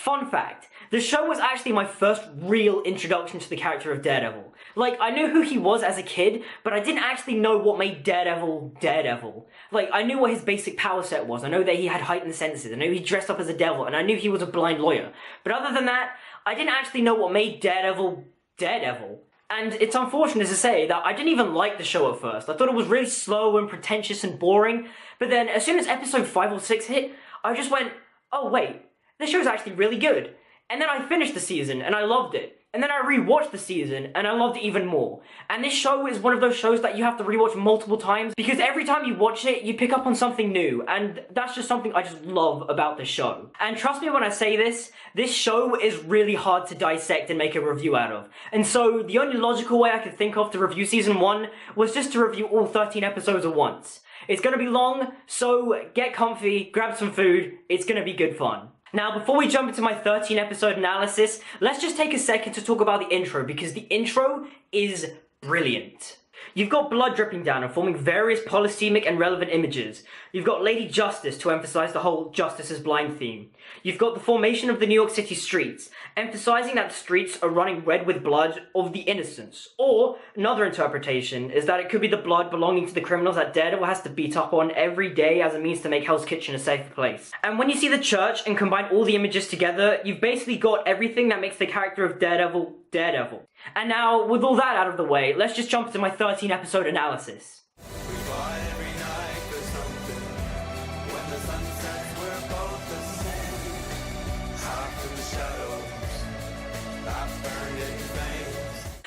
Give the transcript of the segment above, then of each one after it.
Fun fact, the show was actually my first real introduction to the character of Daredevil. Like, I knew who he was as a kid, but I didn't actually know what made Daredevil Daredevil. Like, I knew what his basic power set was. I know that he had heightened senses. I knew he dressed up as a devil, and I knew he was a blind lawyer. But other than that, I didn't actually know what made Daredevil Daredevil. And it's unfortunate to say that I didn't even like the show at first. I thought it was really slow and pretentious and boring. But then, as soon as episode 5 or 6 hit, I just went, oh wait, this show's actually really good. And then I finished the season, and I loved it. And then I rewatched the season, and I loved it even more. And this show is one of those shows that you have to rewatch multiple times, because every time you watch it, you pick up on something new, and that's just something I just love about the show. And trust me when I say this show is really hard to dissect and make a review out of. And so, the only logical way I could think of to review season 1 was just to review all 13 episodes at once. It's gonna be long, so get comfy, grab some food, it's gonna be good fun. Now, before we jump into my 13 episode analysis, let's just take a second to talk about the intro, because the intro is brilliant. You've got blood dripping down and forming various polysemic and relevant images. You've got Lady Justice to emphasize the whole justice is blind theme. You've got the formation of the New York City streets, emphasizing that the streets are running red with blood of the innocents. Or, another interpretation is that it could be the blood belonging to the criminals that Daredevil has to beat up on every day as a means to make Hell's Kitchen a safer place. And when you see the church and combine all the images together, you've basically got everything that makes the character of Daredevil, Daredevil. And now, with all that out of the way, let's just jump into my 13 episode analysis.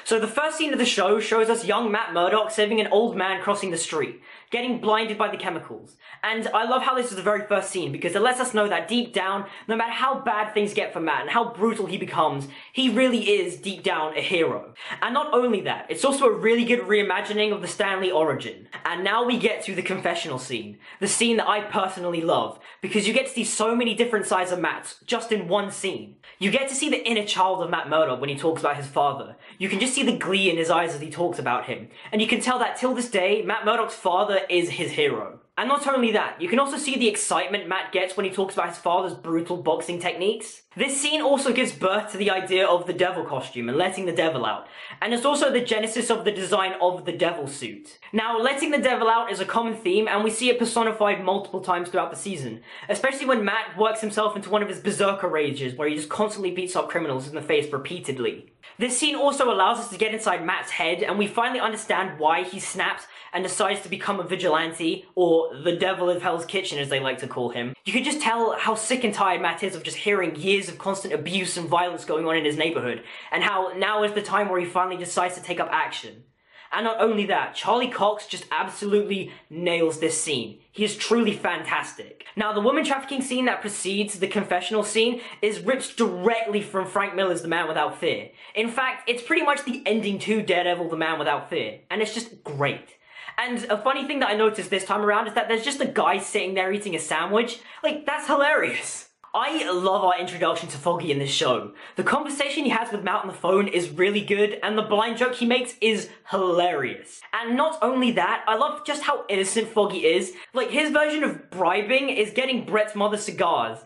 So the first scene of the show shows us young Matt Murdock saving an old man crossing the street, getting blinded by the chemicals. And I love how this is the very first scene, because it lets us know that deep down, no matter how bad things get for Matt and how brutal he becomes, he really is deep down a hero. And not only that, it's also a really good reimagining of the Stan Lee origin. And now we get to the confessional scene, the scene that I personally love, because you get to see so many different sides of Matt just in one scene. You get to see the inner child of Matt Murdock when he talks about his father. You can just see the glee in his eyes as he talks about him. And you can tell that till this day, Matt Murdock's father is his hero. And not only that, you can also see the excitement Matt gets when he talks about his father's brutal boxing techniques. This scene also gives birth to the idea of the devil costume and letting the devil out. And it's also the genesis of the design of the devil suit. Now, letting the devil out is a common theme, and we see it personified multiple times throughout the season. Especially when Matt works himself into one of his berserker rages, where he just constantly beats up criminals in the face repeatedly. This scene also allows us to get inside Matt's head, and we finally understand why he snaps and decides to become a vigilante, or the devil of Hell's Kitchen as they like to call him. You can just tell how sick and tired Matt is of just hearing years of constant abuse and violence going on in his neighborhood, and how now is the time where he finally decides to take up action. And not only that, Charlie Cox just absolutely nails this scene. He is truly fantastic. Now, the woman trafficking scene that precedes the confessional scene is ripped directly from Frank Miller's The Man Without Fear. In fact, it's pretty much the ending to Daredevil The Man Without Fear, and it's just great. And a funny thing that I noticed this time around is that there's just a guy sitting there eating a sandwich. Like, that's hilarious. I love our introduction to Foggy in this show. The conversation he has with Matt on the phone is really good, and the blind joke he makes is hilarious. And not only that, I love just how innocent Foggy is. Like, his version of bribing is getting Brett's mother cigars.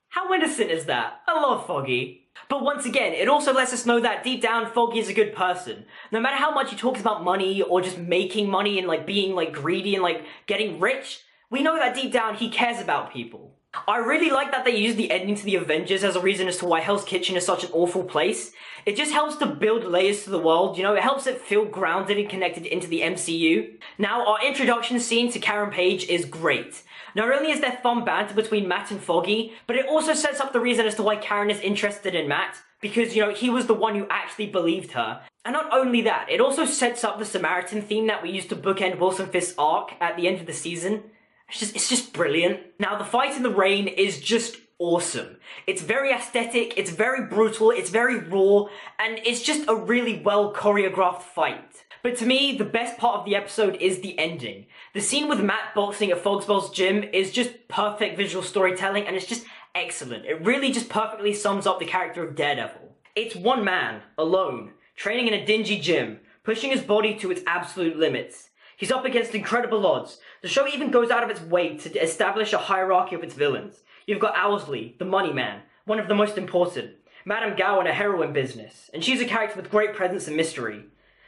How innocent is that? I love Foggy. But once again, it also lets us know that deep down, Foggy is a good person. No matter how much he talks about money, or just making money and like being like greedy and like getting rich, we know that deep down he cares about people. I really like that they used the ending to the Avengers as a reason as to why Hell's Kitchen is such an awful place. It just helps to build layers to the world, you know, it helps it feel grounded and connected into the MCU. Now, our introduction scene to Karen Page is great. Not only is there fun banter between Matt and Foggy, but it also sets up the reason as to why Karen is interested in Matt, because, you know, he was the one who actually believed her. And not only that, it also sets up the Samaritan theme that we used to bookend Wilson Fisk's arc at the end of the season. It's just brilliant. Now, the fight in the rain is just awesome. It's very aesthetic, it's very brutal, it's very raw, and it's just a really well choreographed fight. But to me, the best part of the episode is the ending. The scene with Matt boxing at Fogswell's gym is just perfect visual storytelling, and it's just excellent. It really just perfectly sums up the character of Daredevil. It's one man, alone, training in a dingy gym, pushing his body to its absolute limits. He's up against incredible odds. The show even goes out of its way to establish a hierarchy of its villains. You've got Owlsley, the money man, One of the most important, Madame Gao and a heroin business, and she's a character with great presence and mystery.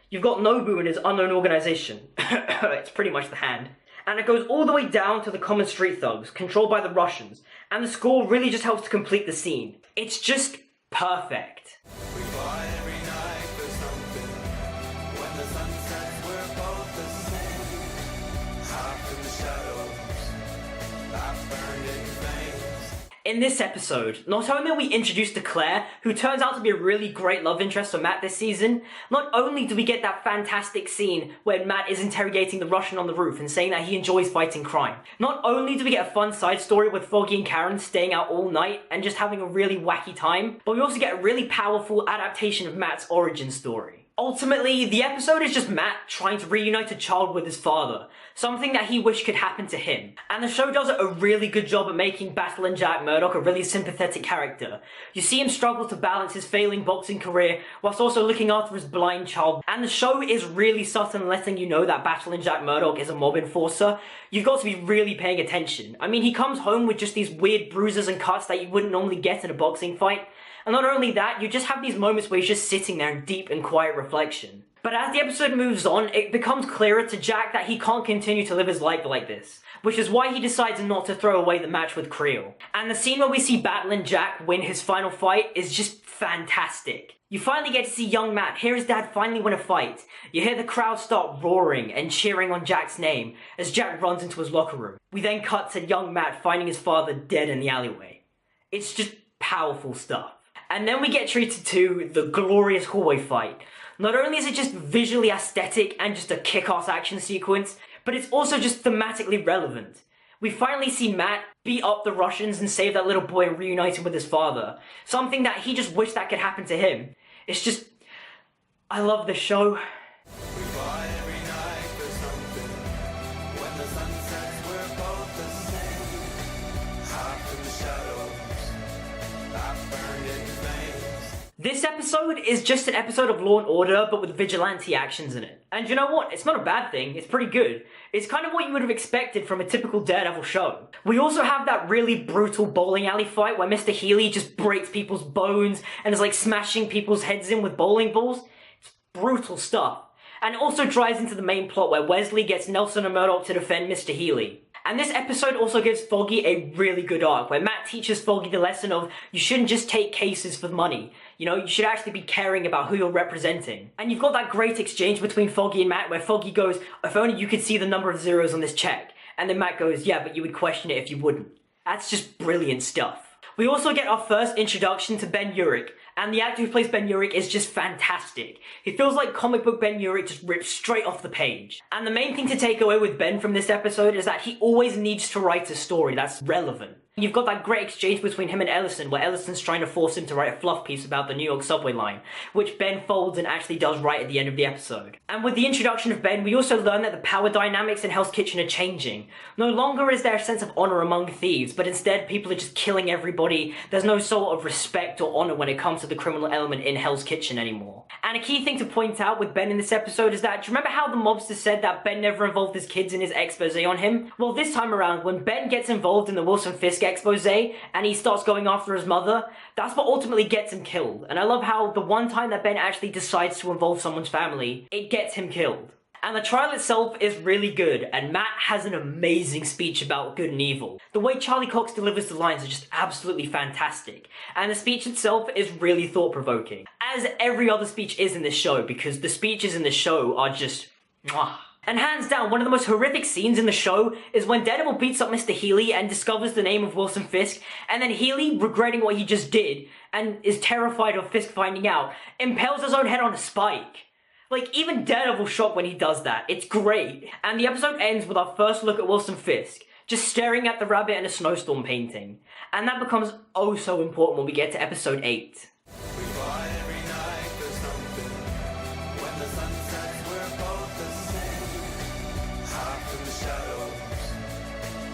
You've got Nobu and his unknown organization. It's pretty much the Hand. And it goes all the way down to the common street thugs, controlled by the Russians, and the score really just helps to complete the scene. It's just perfect. We fly every night for something. When the sun sets, we're both the same. Hide from the shadows. I've burned in veins. In this episode, not only are we introduced to Claire, who turns out to be a really great love interest for Matt this season, not only do we get that fantastic scene where Matt is interrogating the Russian on the roof and saying that he enjoys fighting crime, not only do we get a fun side story with Foggy and Karen staying out all night and just having a really wacky time, but we also get a really powerful adaptation of Matt's origin story. Ultimately, the episode is just Matt trying to reunite a child with his father, something that he wished could happen to him. And the show does a really good job at making Battling Jack Murdoch a really sympathetic character. You see him struggle to balance his failing boxing career whilst also looking after his blind child. And the show is really subtle in letting you know that Battling Jack Murdoch is a mob enforcer. You've got to be really paying attention. I mean, he comes home with just these weird bruises and cuts that you wouldn't normally get in a boxing fight. And not only that, you just have these moments where he's just sitting there in deep and quiet reflection. But as the episode moves on, it becomes clearer to Jack that he can't continue to live his life like this, which is why he decides not to throw away the match with Creel. And the scene where we see Battling Jack win his final fight is just fantastic. You finally get to see young Matt hear his dad finally win a fight. You hear the crowd start roaring and cheering on Jack's name as Jack runs into his locker room. We then cut to young Matt finding his father dead in the alleyway. It's just powerful stuff. And then we get treated to the glorious hallway fight. Not only is it just visually aesthetic and just a kick-ass action sequence, but it's also just thematically relevant. We finally see Matt beat up the Russians and save that little boy and reunite him with his father. Something that he just wished that could happen to him. It's just... I love this show. We fly every night for something. When the sun sets, we're both the same. Hide from the shadows. I've burned in veins. This episode is just an episode of Law & Order, but with vigilante actions in it. And you know what? It's not a bad thing, it's pretty good. It's kind of what you would have expected from a typical Daredevil show. We also have that really brutal bowling alley fight where Mr. Healy just breaks people's bones and is like smashing people's heads in with bowling balls. It's brutal stuff. And it also drives into the main plot where Wesley gets Nelson and Murdoch to defend Mr. Healy. And this episode also gives Foggy a really good arc, where Matt teaches Foggy the lesson of you shouldn't just take cases for money. You know, you should actually be caring about who you're representing. And you've got that great exchange between Foggy and Matt where Foggy goes, if only you could see the number of zeros on this check. And then Matt goes, yeah, but you would question it if you wouldn't. That's just brilliant stuff. We also get our first introduction to Ben Urich, and the actor who plays Ben Urich is just fantastic. He feels like comic book Ben Urich just ripped straight off the page. And the main thing to take away with Ben from this episode is that he always needs to write a story that's relevant. You've got that great exchange between him and Ellison, where Ellison's trying to force him to write a fluff piece about the New York subway line, which Ben folds and actually does right at the end of the episode. And with the introduction of Ben, we also learn that the power dynamics in Hell's Kitchen are changing. No longer is there a sense of honor among thieves, but instead people are just killing everybody. There's no sort of respect or honor when it comes to the criminal element in Hell's Kitchen anymore. And a key thing to point out with Ben in this episode is that, do you remember how the mobster said that Ben never involved his kids in his expose on him? Well, this time around, when Ben gets involved in the Wilson Fisk expose and he starts going after his mother, that's what ultimately gets him killed. And I love how the one time that Ben actually decides to involve someone's family, it gets him killed. And the trial itself is really good, and Matt has an amazing speech about good and evil. The way Charlie Cox delivers the lines are just absolutely fantastic, and the speech itself is really thought-provoking. As every other speech is in this show, because the speeches in this show are just mwah. And hands down, one of the most horrific scenes in the show is when Daredevil beats up Mr. Healy and discovers the name of Wilson Fisk, and then Healy, regretting what he just did, and is terrified of Fisk finding out, impales his own head on a spike. Like, even Daredevil's shocked when he does that. It's great. And the episode ends with our first look at Wilson Fisk, just staring at the rabbit in a snowstorm painting. And that becomes oh so important when we get to episode 8. We fly every night for something. When the sun sets, we're both the same. Hide from the shadows.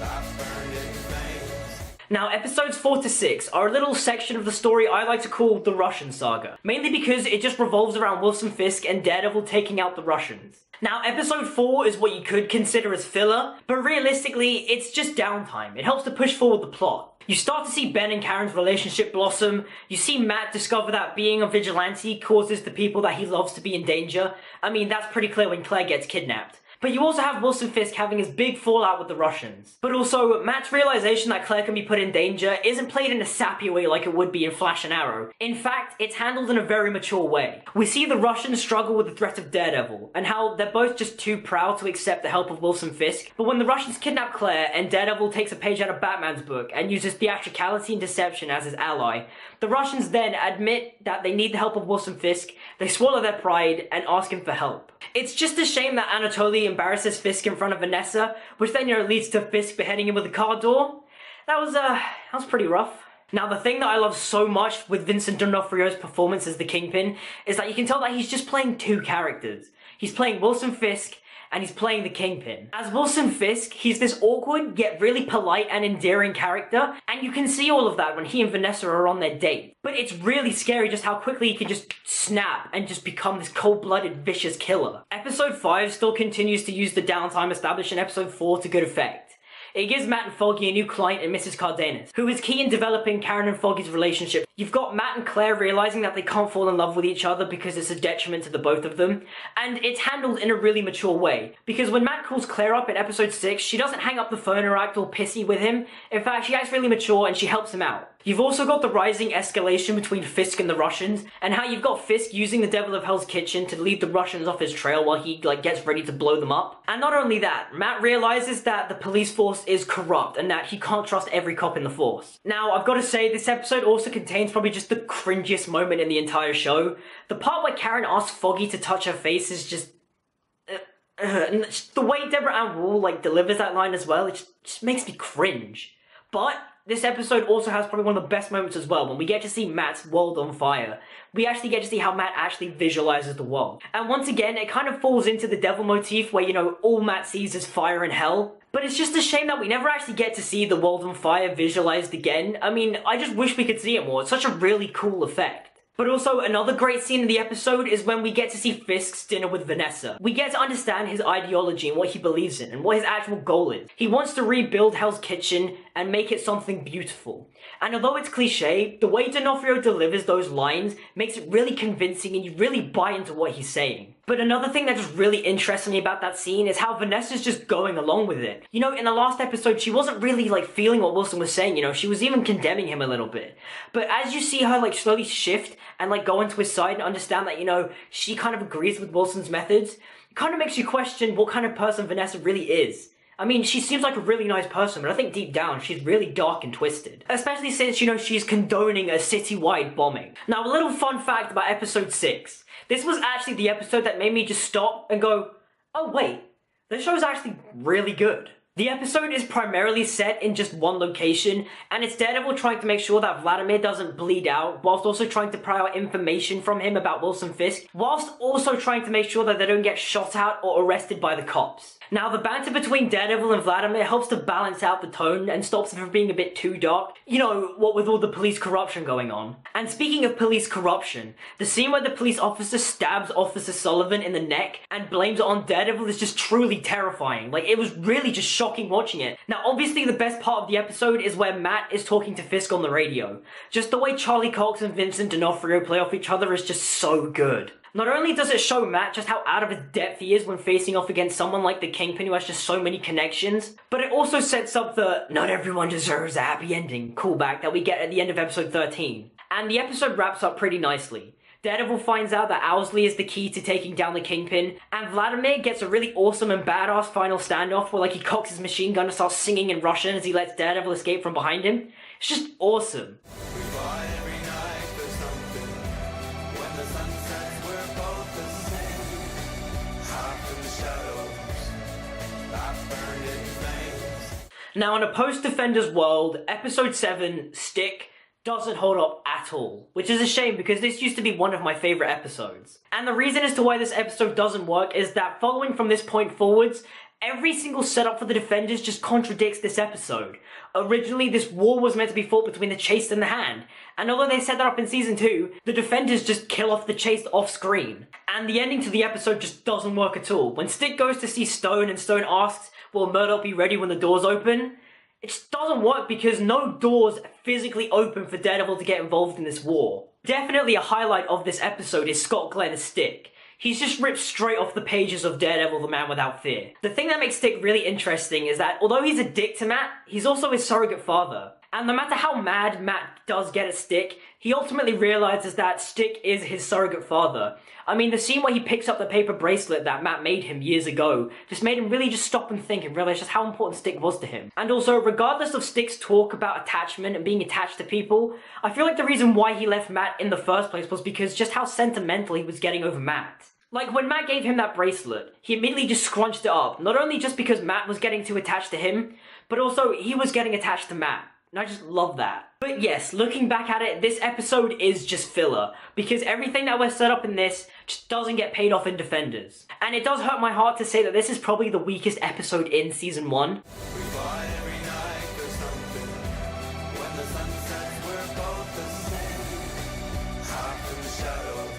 I've burned in veins. Now, episodes 4 to 6 are a little section of the story I like to call the Russian Saga, mainly because it just revolves around Wilson Fisk and Daredevil taking out the Russians. Now, episode 4 is what you could consider as filler, but realistically, it's just downtime. It helps to push forward the plot. You start to see Ben and Karen's relationship blossom. You see Matt discover that being a vigilante causes the people that he loves to be in danger. I mean, that's pretty clear when Claire gets kidnapped. But you also have Wilson Fisk having his big fallout with the Russians. But also, Matt's realization that Claire can be put in danger isn't played in a sappy way like it would be in Flash and Arrow. In fact, it's handled in a very mature way. We see the Russians struggle with the threat of Daredevil, and how they're both just too proud to accept the help of Wilson Fisk. But when the Russians kidnap Claire, and Daredevil takes a page out of Batman's book and uses theatricality and deception as his ally, the Russians then admit that they need the help of Wilson Fisk, they swallow their pride, and ask him for help. It's just a shame that Anatoly embarrasses Fisk in front of Vanessa, which then, leads to Fisk beheading him with a car door. That was pretty rough. Now, the thing that I love so much with Vincent D'Onofrio's performance as the Kingpin is that you can tell that he's just playing two characters. He's playing Wilson Fisk, and he's playing the Kingpin. As Wilson Fisk, he's this awkward, yet really polite and endearing character, and you can see all of that when he and Vanessa are on their date. But it's really scary just how quickly he can just snap and just become this cold-blooded, vicious killer. Episode 5 still continues to use the downtime established in episode 4 to good effect. It gives Matt and Foggy a new client in Mrs. Cardenas, who is key in developing Karen and Foggy's relationship. You've got Matt and Claire realizing that they can't fall in love with each other because it's a detriment to the both of them, and it's handled in a really mature way. Because when Matt calls Claire up in episode 6, she doesn't hang up the phone or act all pissy with him. In fact, she acts really mature and she helps him out. You've also got the rising escalation between Fisk and the Russians, and how you've got Fisk using the Devil of Hell's Kitchen to lead the Russians off his trail while he, gets ready to blow them up. And not only that, Matt realizes that the police force is corrupt and that he can't trust every cop in the force. Now, I've got to say, this episode also contains probably just the cringiest moment in the entire show. The part where Karen asks Foggy to touch her face is just... and the way Deborah Ann Wool, delivers that line as well, it just makes me cringe. But this episode also has probably one of the best moments as well, when we get to see Matt's world on fire. We actually get to see how Matt actually visualizes the world. And once again, it kind of falls into the devil motif where, all Matt sees is fire and hell. But it's just a shame that we never actually get to see the world on fire visualized again. I mean, I just wish we could see it more. It's such a really cool effect. But also, another great scene in the episode is when we get to see Fisk's dinner with Vanessa. We get to understand his ideology and what he believes in, and what his actual goal is. He wants to rebuild Hell's Kitchen and make it something beautiful. And although it's cliche, the way D'Onofrio delivers those lines makes it really convincing and you really buy into what he's saying. But another thing that just really interests me about that scene is how Vanessa's just going along with it. In the last episode, she wasn't really, feeling what Wilson was saying, she was even condemning him a little bit. But as you see her, slowly shift and, go into his side and understand that, she kind of agrees with Wilson's methods, it kind of makes you question what kind of person Vanessa really is. I mean, she seems like a really nice person, but I think deep down, she's really dark and twisted. Especially since, she's condoning a city-wide bombing. Now, a little fun fact about episode 6. This was actually the episode that made me just stop and go, oh wait, this show's actually really good. The episode is primarily set in just one location, and it's Daredevil trying to make sure that Vladimir doesn't bleed out, whilst also trying to pry out information from him about Wilson Fisk, whilst also trying to make sure that they don't get shot at or arrested by the cops. Now, the banter between Daredevil and Vladimir helps to balance out the tone and stops it from being a bit too dark. What with all the police corruption going on. And speaking of police corruption, the scene where the police officer stabs Officer Sullivan in the neck and blames it on Daredevil is just truly terrifying. It was really just shocking watching it. Now, obviously, the best part of the episode is where Matt is talking to Fisk on the radio. Just the way Charlie Cox and Vincent D'Onofrio play off each other is just so good. Not only does it show Matt just how out of his depth he is when facing off against someone like the Kingpin who has just so many connections, but it also sets up the "not everyone deserves a happy ending" callback that we get at the end of episode 13. And the episode wraps up pretty nicely. Daredevil finds out that Owsley is the key to taking down the Kingpin, and Vladimir gets a really awesome and badass final standoff where he cocks his machine gun and starts singing in Russian as he lets Daredevil escape from behind him. It's just awesome. We fly every night for something. When the sun sets, we're both the same. Hide from the shadows, I burn in flames. Now, in a post-Defenders world, episode 7, Stick, doesn't hold up at all, which is a shame because this used to be one of my favourite episodes. And the reason as to why this episode doesn't work is that following from this point forwards, Every single setup for the Defenders just contradicts this episode. Originally, this war was meant to be fought between the Chaste and the Hand, and although they set that up in season 2, the Defenders just kill off the Chaste off screen. And the ending to the episode just doesn't work at all. When Stick goes to see Stone and Stone asks, will Murdoch be ready when the doors open? It just doesn't work because no doors physically open for Daredevil to get involved in this war. Definitely a highlight of this episode is Scott Glenn as Stick. He's just ripped straight off the pages of Daredevil, the Man Without Fear. The thing that makes Stick really interesting is that although he's a dick to Matt, he's also his surrogate father. And no matter how mad Matt does get at Stick, he ultimately realizes that Stick is his surrogate father. I mean, the scene where he picks up the paper bracelet that Matt made him years ago just made him really just stop and think and realize just how important Stick was to him. And also, regardless of Stick's talk about attachment and being attached to people, I feel like the reason why he left Matt in the first place was because just how sentimental he was getting over Matt. Like, when Matt gave him that bracelet, he immediately just scrunched it up, not only just because Matt was getting too attached to him, but also he was getting attached to Matt. And I just love that. But yes, looking back at it, this episode is just filler, because everything that was set up in this just doesn't get paid off in Defenders. And it does hurt my heart to say that this is probably the weakest episode in season 1. We fly every night for something. When the sun sets, we're both the same. Hop in the shadows.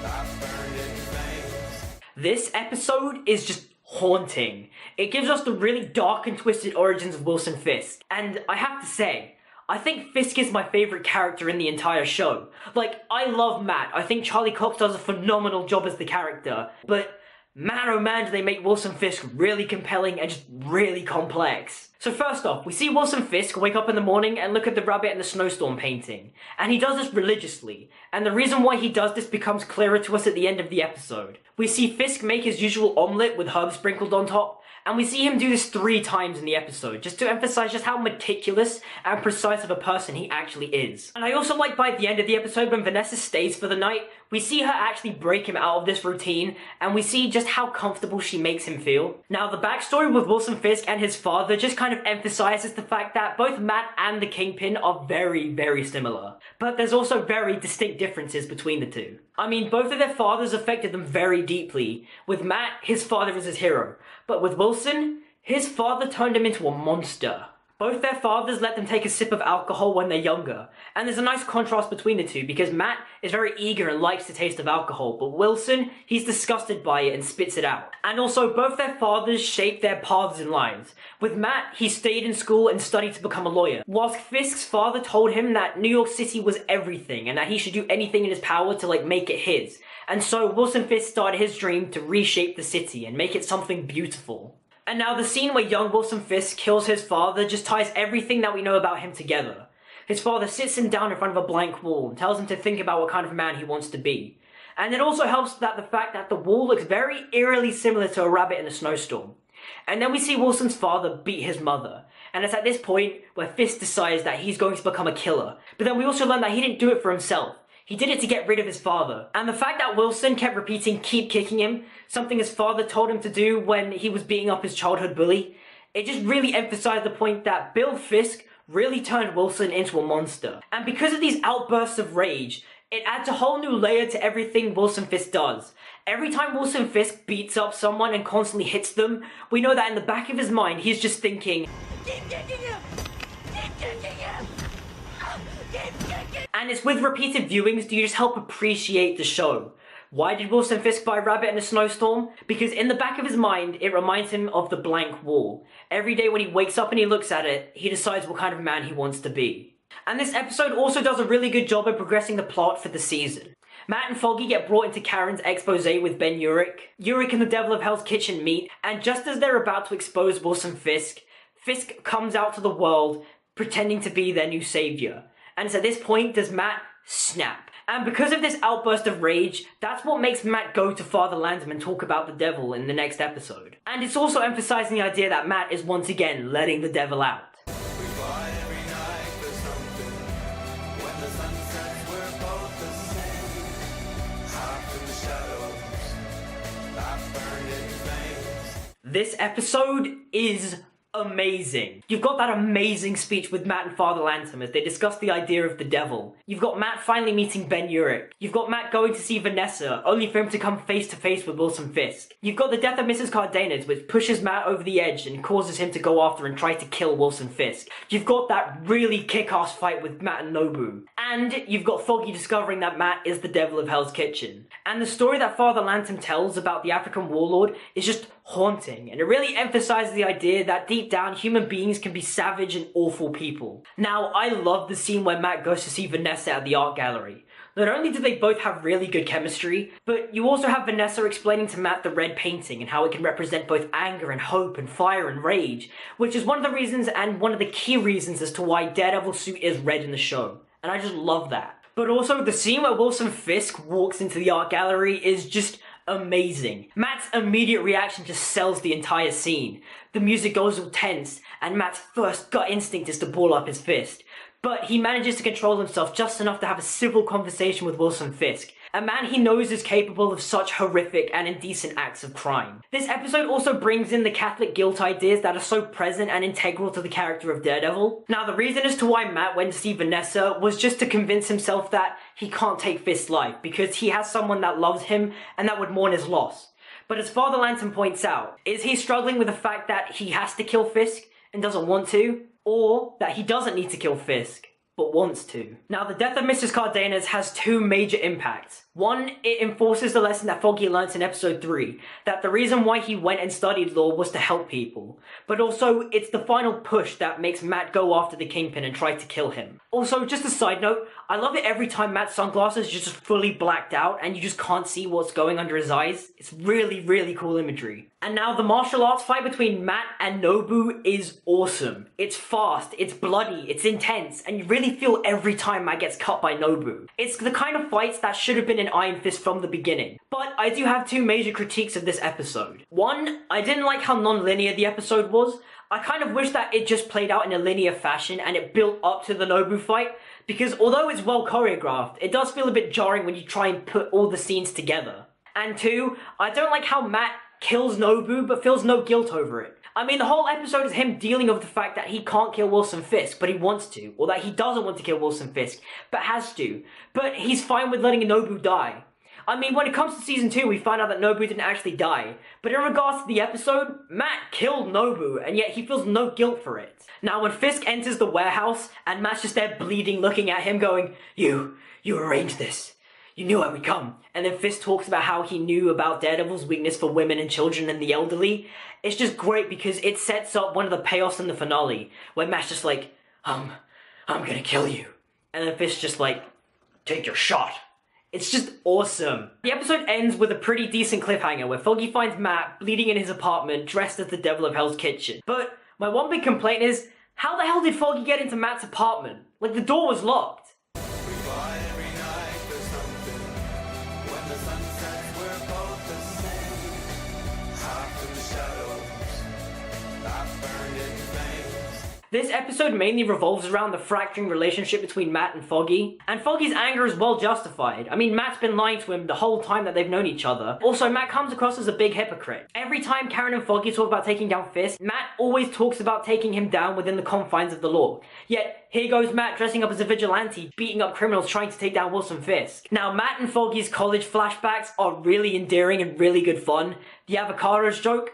I've burned in flames. This episode is just haunting. It gives us the really dark and twisted origins of Wilson Fisk. And I have to say, I think Fisk is my favourite character in the entire show. Like, I love Matt. I think Charlie Cox does a phenomenal job as the character. But man oh man, do they make Wilson Fisk really compelling and just really complex. So first off, we see Wilson Fisk wake up in the morning and look at the rabbit and the snowstorm painting. And he does this religiously. And the reason why he does this becomes clearer to us at the end of the episode. We see Fisk make his usual omelette with herbs sprinkled on top. And we see him do this 3 times in the episode, just to emphasize just how meticulous and precise of a person he actually is. And I also like by the end of the episode when Vanessa stays for the night, we see her actually break him out of this routine, and we see just how comfortable she makes him feel. Now, the backstory with Wilson Fisk and his father just kind of emphasizes the fact that both Matt and the Kingpin are very, very similar. But there's also very distinct differences between the two. I mean, both of their fathers affected them very deeply. With Matt, his father is his hero. But with Wilson, his father turned him into a monster. Both their fathers let them take a sip of alcohol when they're younger. And there's a nice contrast between the two because Matt is very eager and likes the taste of alcohol, but Wilson, he's disgusted by it and spits it out. And also, both their fathers shaped their paths in lives. With Matt, he stayed in school and studied to become a lawyer, whilst Fisk's father told him that New York City was everything and that he should do anything in his power to make it his. And so Wilson Fisk started his dream to reshape the city and make it something beautiful. And now the scene where young Wilson Fisk kills his father just ties everything that we know about him together. His father sits him down in front of a blank wall and tells him to think about what kind of man he wants to be. And it also helps that the fact that the wall looks very eerily similar to a rabbit in a snowstorm. And then we see Wilson's father beat his mother. And it's at this point where Fisk decides that he's going to become a killer. But then we also learn that he didn't do it for himself. He did it to get rid of his father. And the fact that Wilson kept repeating keep kicking him, something his father told him to do when he was beating up his childhood bully, it just really emphasized the point that Bill Fisk really turned Wilson into a monster. And because of these outbursts of rage, it adds a whole new layer to everything Wilson Fisk does. Every time Wilson Fisk beats up someone and constantly hits them, we know that in the back of his mind he's just thinking, keep kicking him! Keep kicking him! And it's with repeated viewings do you just help appreciate the show. Why did Wilson Fisk buy a rabbit in a snowstorm? Because in the back of his mind, it reminds him of the blank wall. Every day when he wakes up and he looks at it, he decides what kind of man he wants to be. And this episode also does a really good job of progressing the plot for the season. Matt and Foggy get brought into Karen's expose with Ben Urich. Urich and the Devil of Hell's Kitchen meet, and just as they're about to expose Wilson Fisk, Fisk comes out to the world pretending to be their new savior. And it's at this point does Matt snap. And because of this outburst of rage, that's what makes Matt go to Father Landsman and talk about the devil in the next episode. And it's also emphasizing the idea that Matt is once again letting the devil out. We fly every night for something. When the sun sets, we're both the same. Hop in the shadows. I've burned in flames. This episode is amazing. You've got that amazing speech with Matt and Father Lantom as they discuss the idea of the devil. You've got Matt finally meeting Ben Urich. You've got Matt going to see Vanessa, only for him to come face to face with Wilson Fisk. You've got the death of Mrs. Cardenas, which pushes Matt over the edge and causes him to go after and try to kill Wilson Fisk. You've got that really kick-ass fight with Matt and Nobu. And you've got Foggy discovering that Matt is the devil of Hell's Kitchen. And the story that Father Lantom tells about the African warlord is just haunting, and it really emphasizes the idea that deep down human beings can be savage and awful people. Now, I love the scene where Matt goes to see Vanessa at the art gallery. Not only do they both have really good chemistry, but you also have Vanessa explaining to Matt the red painting and how it can represent both anger and hope and fire and rage, which is one of the reasons and one of the key reasons as to why Daredevil's suit is red in the show. And I just love that. But also the scene where Wilson Fisk walks into the art gallery is just amazing. Matt's immediate reaction just sells the entire scene. The music goes all tense, and Matt's first gut instinct is to ball up his fist. But he manages to control himself just enough to have a civil conversation with Wilson Fisk, a man he knows is capable of such horrific and indecent acts of crime. This episode also brings in the Catholic guilt ideas that are so present and integral to the character of Daredevil. Now, the reason as to why Matt went to see Vanessa was just to convince himself that he can't take Fisk's life, because he has someone that loves him and that would mourn his loss. But as Father Lantom points out, is he struggling with the fact that he has to kill Fisk and doesn't want to? Or that he doesn't need to kill Fisk, but wants to. Now, the death of Mrs. Cardenas has two major impacts. One, it enforces the lesson that Foggy learnt in episode 3, that the reason why he went and studied law was to help people. But also, it's the final push that makes Matt go after the Kingpin and try to kill him. Also, just a side note, I love it every time Matt's sunglasses just fully blacked out and you just can't see what's going under his eyes. It's really, really cool imagery. And now the martial arts fight between Matt and Nobu is awesome. It's fast, it's bloody, it's intense, and you really feel every time Matt gets cut by Nobu. It's the kind of fights that should have been in Iron Fist from the beginning. But I do have two major critiques of this episode. One, I didn't like how non-linear the episode was. I kind of wish that it just played out in a linear fashion and it built up to the Nobu fight, because although it's well choreographed, it does feel a bit jarring when you try and put all the scenes together. And two, I don't like how Matt kills Nobu but feels no guilt over it. I mean, the whole episode is him dealing with the fact that he can't kill Wilson Fisk, but he wants to, or that he doesn't want to kill Wilson Fisk, but has to. But he's fine with letting Nobu die. I mean, when it comes to season 2, we find out that Nobu didn't actually die. But in regards to the episode, Matt killed Nobu, and yet he feels no guilt for it. Now, when Fisk enters the warehouse, and Matt's just there bleeding, looking at him, going, You arranged this. You knew I would come. And then Fisk talks about how he knew about Daredevil's weakness for women and children and the elderly. It's just great because it sets up one of the payoffs in the finale, where Matt's just like, I'm gonna kill you. And then Fisk's just like, take your shot. It's just awesome. The episode ends with a pretty decent cliffhanger where Foggy finds Matt bleeding in his apartment dressed as the devil of Hell's Kitchen. But my one big complaint is, how the hell did Foggy get into Matt's apartment? Like, the door was locked. We fly every night for something. When the sun sets, we're both the same. Hop in the shadows, I burned in flames. This episode mainly revolves around the fracturing relationship between Matt and Foggy. And Foggy's anger is well justified. I mean, Matt's been lying to him the whole time that they've known each other. Also, Matt comes across as a big hypocrite. Every time Karen and Foggy talk about taking down Fisk, Matt always talks about taking him down within the confines of the law. Yet, here goes Matt dressing up as a vigilante, beating up criminals trying to take down Wilson Fisk. Now, Matt and Foggy's college flashbacks are really endearing and really good fun. The avocados joke,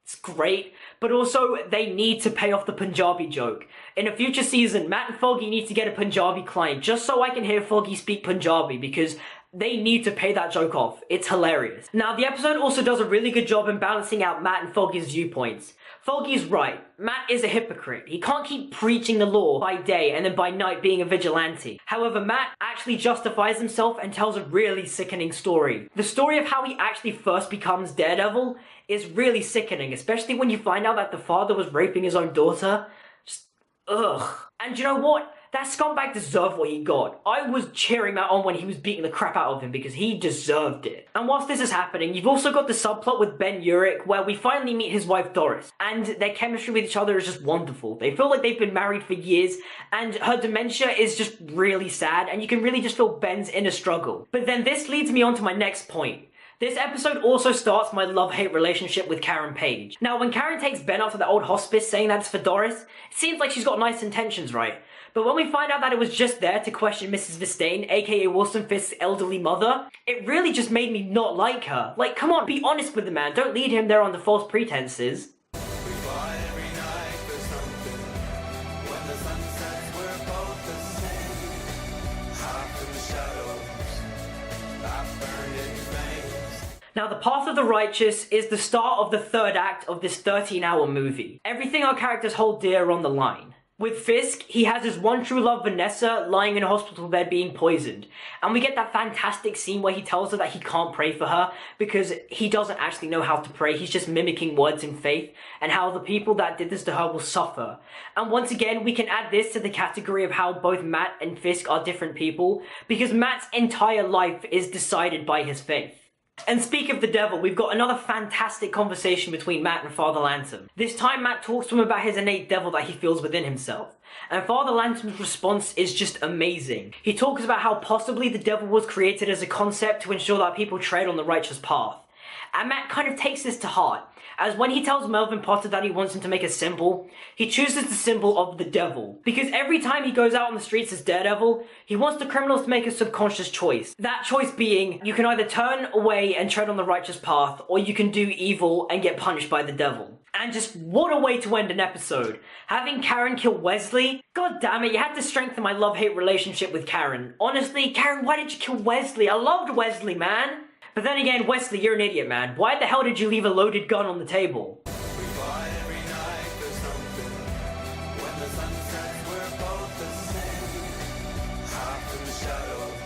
it's great. But also, they need to pay off the Punjabi joke. In a future season, Matt and Foggy need to get a Punjabi client just so I can hear Foggy speak Punjabi, because they need to pay that joke off. It's hilarious. Now, the episode also does a really good job in balancing out Matt and Foggy's viewpoints. Foggy's right. Matt is a hypocrite. He can't keep preaching the law by day and then by night being a vigilante. However, Matt actually justifies himself and tells a really sickening story. The story of how he actually first becomes Daredevil is really sickening, especially when you find out that the father was raping his own daughter. Just, ugh. And you know what? That scumbag deserved what he got. I was cheering Matt on when he was beating the crap out of him because he deserved it. And whilst this is happening, you've also got the subplot with Ben Urich where we finally meet his wife Doris. And their chemistry with each other is just wonderful. They feel like they've been married for years and her dementia is just really sad and you can really just feel Ben's inner struggle. But then this leads me on to my next point. This episode also starts my love-hate relationship with Karen Page. Now, when Karen takes Ben up to the old hospice saying that it's for Doris, it seems like she's got nice intentions, right? But when we find out that it was just there to question Mrs. Vistain, aka Wilson Fisk's elderly mother, it really just made me not like her. Like, come on, be honest with the man, don't lead him there under false pretenses. We fly every night for something. When the sun sets, we're both the same. Hot in the shadows, I burn in flames. Now, The Path of the Righteous is the start of the third act of this 13-hour movie. Everything our characters hold dear are on the line. With Fisk, he has his one true love, Vanessa, lying in a hospital bed being poisoned. And we get that fantastic scene where he tells her that he can't pray for her because he doesn't actually know how to pray. He's just mimicking words in faith, and how the people that did this to her will suffer. And once again, we can add this to the category of how both Matt and Fisk are different people, because Matt's entire life is decided by his faith. And speak of the devil, we've got another fantastic conversation between Matt and Father Lantom. This time Matt talks to him about his innate devil that he feels within himself. And Father Lantom's response is just amazing. He talks about how possibly the devil was created as a concept to ensure that people tread on the righteous path. And Matt kind of takes this to heart, as when he tells Melvin Potter that he wants him to make a symbol, he chooses the symbol of the devil. Because every time he goes out on the streets as Daredevil, he wants the criminals to make a subconscious choice. That choice being, you can either turn away and tread on the righteous path, or you can do evil and get punished by the devil. And just what a way to end an episode. Having Karen kill Wesley? God damn it, you had to strengthen my love-hate relationship with Karen. Honestly, Karen, why did you kill Wesley? I loved Wesley, man. But then again, Wesley, you're an idiot, man. Why the hell did you leave a loaded gun on the table? We fly every night for something. When the sun sets, we're both the same. Hot in the shadows,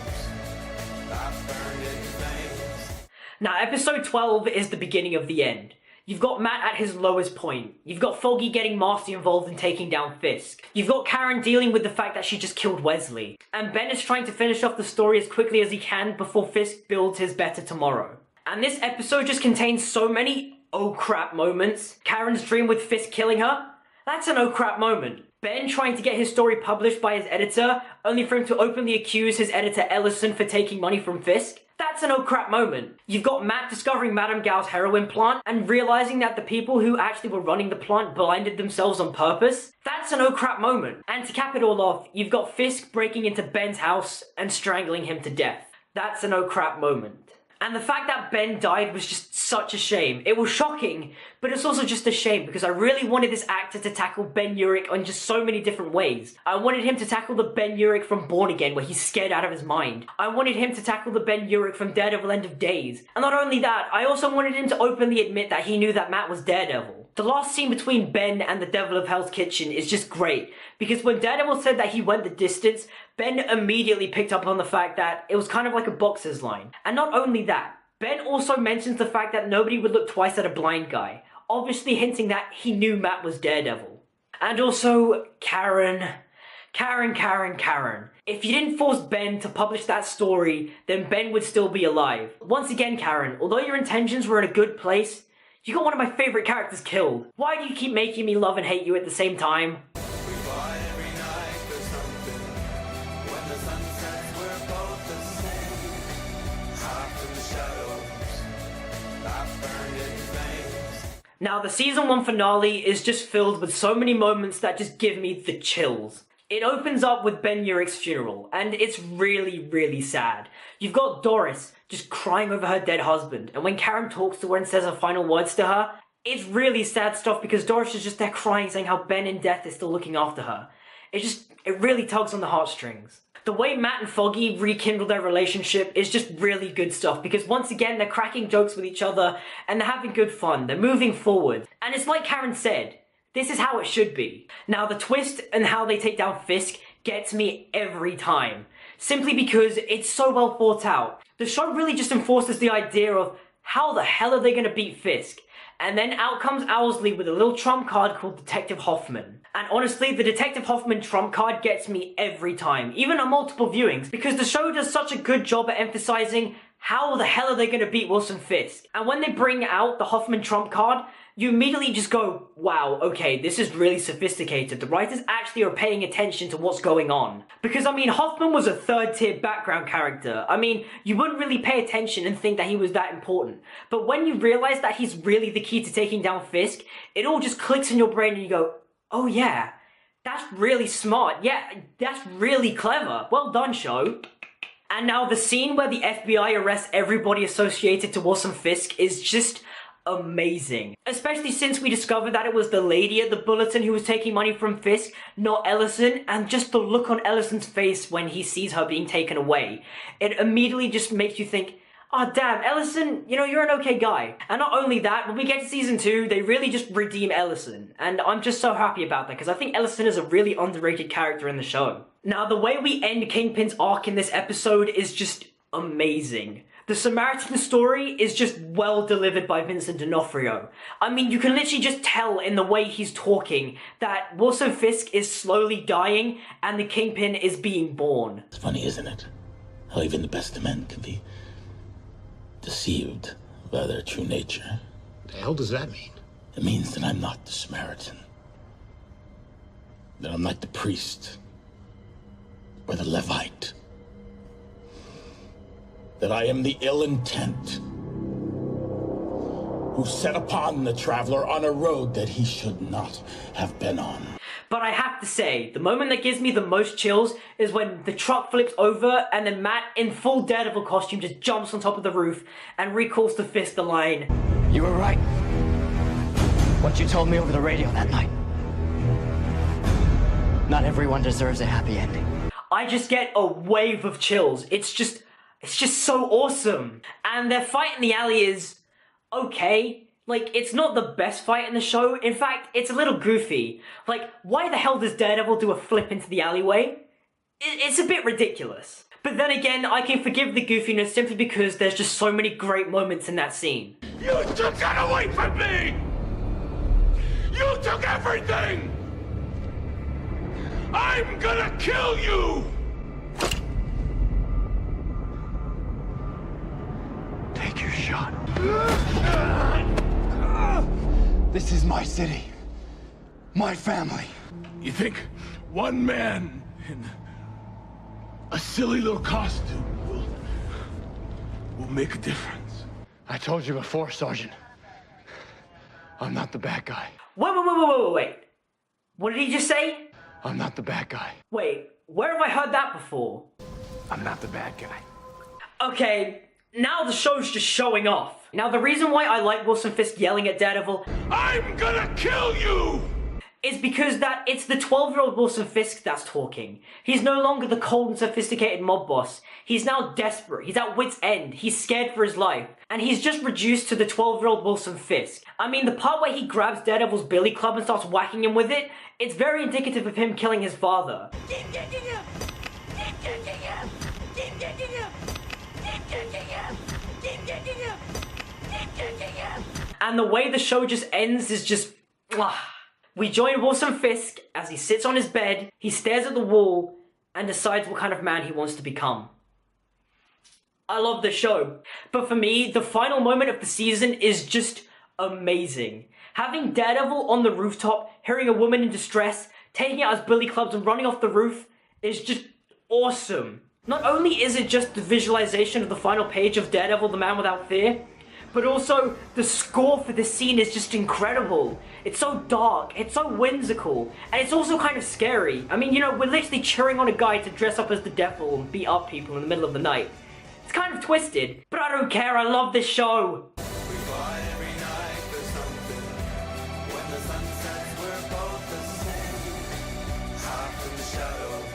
I burn in flames. Now, episode 12 is the beginning of the end. You've got Matt at his lowest point. You've got Foggy getting Marcy involved in taking down Fisk. You've got Karen dealing with the fact that she just killed Wesley. And Ben is trying to finish off the story as quickly as he can before Fisk builds his better tomorrow. And this episode just contains so many oh crap moments. Karen's dream with Fisk killing her? That's an oh crap moment. Ben trying to get his story published by his editor, only for him to openly accuse his editor Ellison for taking money from Fisk? That's an oh crap moment. You've got Matt discovering Madame Gao's heroin plant and realizing that the people who actually were running the plant blinded themselves on purpose. That's an oh crap moment. And to cap it all off, you've got Fisk breaking into Ben's house and strangling him to death. That's an oh crap moment. And the fact that Ben died was just such a shame. It was shocking, but it's also just a shame because I really wanted this actor to tackle Ben Urich on just so many different ways. I wanted him to tackle the Ben Urich from Born Again where he's scared out of his mind. I wanted him to tackle the Ben Urich from Daredevil End of Days. And not only that, I also wanted him to openly admit that he knew that Matt was Daredevil. The last scene between Ben and the Devil of Hell's Kitchen is just great, because when Daredevil said that he went the distance, Ben immediately picked up on the fact that it was kind of like a boxer's line. And not only that, Ben also mentions the fact that nobody would look twice at a blind guy, obviously hinting that he knew Matt was Daredevil. And also, Karen. If you didn't force Ben to publish that story, then Ben would still be alive. Once again, Karen, although your intentions were in a good place, you got one of my favorite characters killed. Why do you keep making me love and hate you at the same time? We fly every night for something. When the sun sets, we're both the same. Hot in the shadows, I burn in flames. Now, the season 1 finale is just filled with so many moments that just give me the chills. It opens up with Ben Urich's funeral, and it's really, really sad. You've got Doris just crying over her dead husband, and when Karen talks to her and says her final words to her, it's really sad stuff because Doris is just there crying, saying how Ben in death is still looking after her. It really tugs on the heartstrings. The way Matt and Foggy rekindle their relationship is just really good stuff because once again they're cracking jokes with each other and they're having good fun, they're moving forward. And it's like Karen said, this is how it should be. Now the twist and how they take down Fisk gets me every time. Simply because it's so well thought out. The show really just enforces the idea of how the hell are they going to beat Fisk? And then out comes Owlsley with a little trump card called Detective Hoffman. And honestly, the Detective Hoffman trump card gets me every time, even on multiple viewings, because the show does such a good job at emphasizing how the hell are they going to beat Wilson Fisk? And when they bring out the Hoffman trump card, you immediately just go, wow, okay, this is really sophisticated. The writers actually are paying attention to what's going on. Because, I mean, Hoffman was a third-tier background character. I mean, you wouldn't really pay attention and think that he was that important. But when you realize that he's really the key to taking down Fisk, it all just clicks in your brain and you go, oh yeah, that's really smart. Yeah, that's really clever. Well done, show. And now the scene where the FBI arrests everybody associated to Wilson Fisk is just amazing. Especially since we discovered that it was the lady at the Bulletin who was taking money from Fisk, not Ellison, and just the look on Ellison's face when he sees her being taken away. It immediately just makes you think, oh damn, Ellison, you know, you're an okay guy. And not only that, when we get to season 2, they really just redeem Ellison. And I'm just so happy about that, because I think Ellison is a really underrated character in the show. Now, the way we end Kingpin's arc in this episode is just amazing. The Samaritan story is just well delivered by Vincent D'Onofrio. I mean, you can literally just tell in the way he's talking that Wilson Fisk is slowly dying and the Kingpin is being born. It's funny, isn't it? How even the best of men can be deceived by their true nature. The hell does that mean? It means that I'm not the Samaritan. That I'm like the priest or the Levite. That I am the ill intent who set upon the traveler on a road that he should not have been on. But I have to say, the moment that gives me the most chills is when the truck flips over and then Matt, in full Daredevil costume, just jumps on top of the roof and recalls to Fisk the line, "You were right. What you told me over the radio that night. Not everyone deserves a happy ending." I just get a wave of chills. It's just so awesome. And their fight in the alley is okay. Like, it's not the best fight in the show. In fact, it's a little goofy. Like, why the hell does Daredevil do a flip into the alleyway? It's a bit ridiculous. But then again, I can forgive the goofiness simply because there's just so many great moments in that scene. You took that away from me! You took everything! I'm gonna kill you! Take your shot. This is my city. My family. You think one man in a silly little costume will make a difference? I told you before, Sergeant. I'm not the bad guy. Wait. What did he just say? I'm not the bad guy. Wait, where have I heard that before? I'm not the bad guy. Okay, now the show's just showing off. Now the reason why I like Wilson Fisk yelling at Daredevil, I'm gonna kill you! is because that it's the 12-year-old Wilson Fisk that's talking. He's no longer the cold and sophisticated mob boss. He's now desperate. He's at wit's end. He's scared for his life. And he's just reduced to the 12-year-old Wilson Fisk. I mean, the part where he grabs Daredevil's billy club and starts whacking him with it, it's very indicative of him killing his father. Keep kicking him! Keep kicking him! Keep kicking him! Keep kicking him! Keep kicking him! Keep kicking him! And the way the show just ends is just... We join Wilson Fisk as he sits on his bed, he stares at the wall, and decides what kind of man he wants to become. I love the show. But for me, the final moment of the season is just amazing. Having Daredevil on the rooftop, hearing a woman in distress, taking out his billy clubs and running off the roof is just awesome. Not only is it just the visualization of the final page of Daredevil, the Man Without Fear, but also the score for this scene is just incredible. It's so dark, it's so whimsical, and it's also kind of scary. I mean, you know, we're literally cheering on a guy to dress up as the devil and beat up people in the middle of the night. It's kind of twisted, but I don't care, I love this show. We fought every night for something. When the sun sets, we're both the same. Hide from the shadows.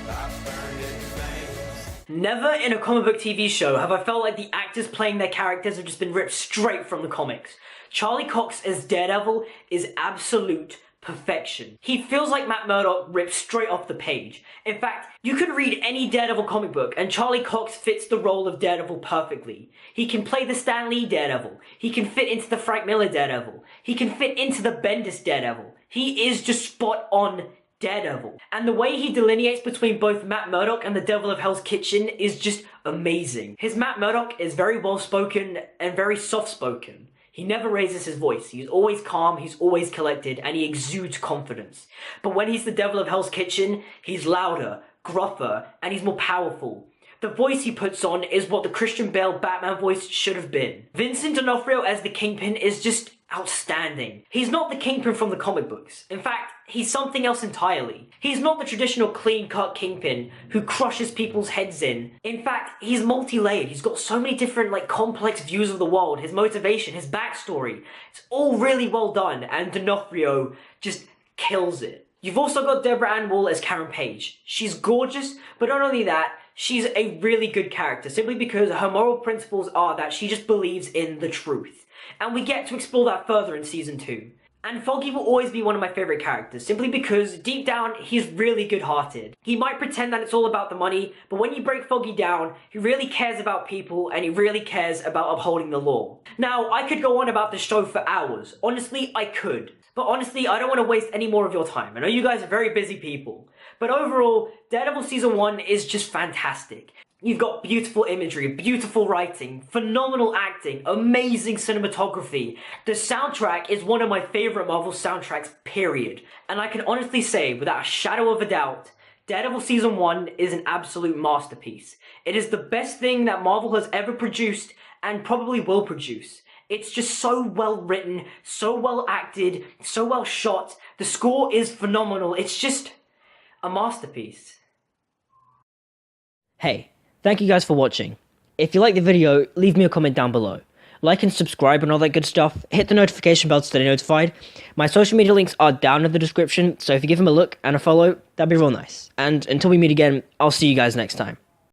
I burned in flames. Never in a comic book TV show have I felt like the actors playing their characters have just been ripped straight from the comics. Charlie Cox as Daredevil is absolute perfection. He feels like Matt Murdock ripped straight off the page. In fact, you could read any Daredevil comic book and Charlie Cox fits the role of Daredevil perfectly. He can play the Stan Lee Daredevil. He can fit into the Frank Miller Daredevil. He can fit into the Bendis Daredevil. He is just spot on Daredevil. And the way he delineates between both Matt Murdock and the Devil of Hell's Kitchen is just amazing. His Matt Murdock is very well spoken and very soft spoken. He never raises his voice. He's always calm, he's always collected, and he exudes confidence. But when he's the devil of Hell's Kitchen, he's louder, gruffer, and he's more powerful. The voice he puts on is what the Christian Bale Batman voice should have been. Vincent D'Onofrio as the Kingpin is just outstanding. He's not the Kingpin from the comic books. In fact, he's something else entirely. He's not the traditional clean-cut Kingpin who crushes people's heads in. In fact, he's multi-layered. He's got so many different, complex views of the world, his motivation, his backstory. It's all really well done, and D'Onofrio just kills it. You've also got Deborah Ann Woll as Karen Page. She's gorgeous, but not only that, she's a really good character, simply because her moral principles are that she just believes in the truth. And we get to explore that further in Season 2. And Foggy will always be one of my favourite characters, simply because, deep down, he's really good-hearted. He might pretend that it's all about the money, but when you break Foggy down, he really cares about people, and he really cares about upholding the law. Now, I could go on about this show for hours. Honestly, I could. But honestly, I don't want to waste any more of your time. I know you guys are very busy people. But overall, Daredevil Season 1 is just fantastic. You've got beautiful imagery, beautiful writing, phenomenal acting, amazing cinematography. The soundtrack is one of my favourite Marvel soundtracks, period. And I can honestly say, without a shadow of a doubt, Daredevil Season 1 is an absolute masterpiece. It is the best thing that Marvel has ever produced, and probably will produce. It's just so well written, so well acted, so well shot. The score is phenomenal. It's just a masterpiece. Hey. Thank you guys for watching. If you like the video, leave me a comment down below. Like and subscribe and all that good stuff. Hit the notification bell to stay notified. My social media links are down in the description, so if you give them a look and a follow, that'd be real nice. And until we meet again, I'll see you guys next time.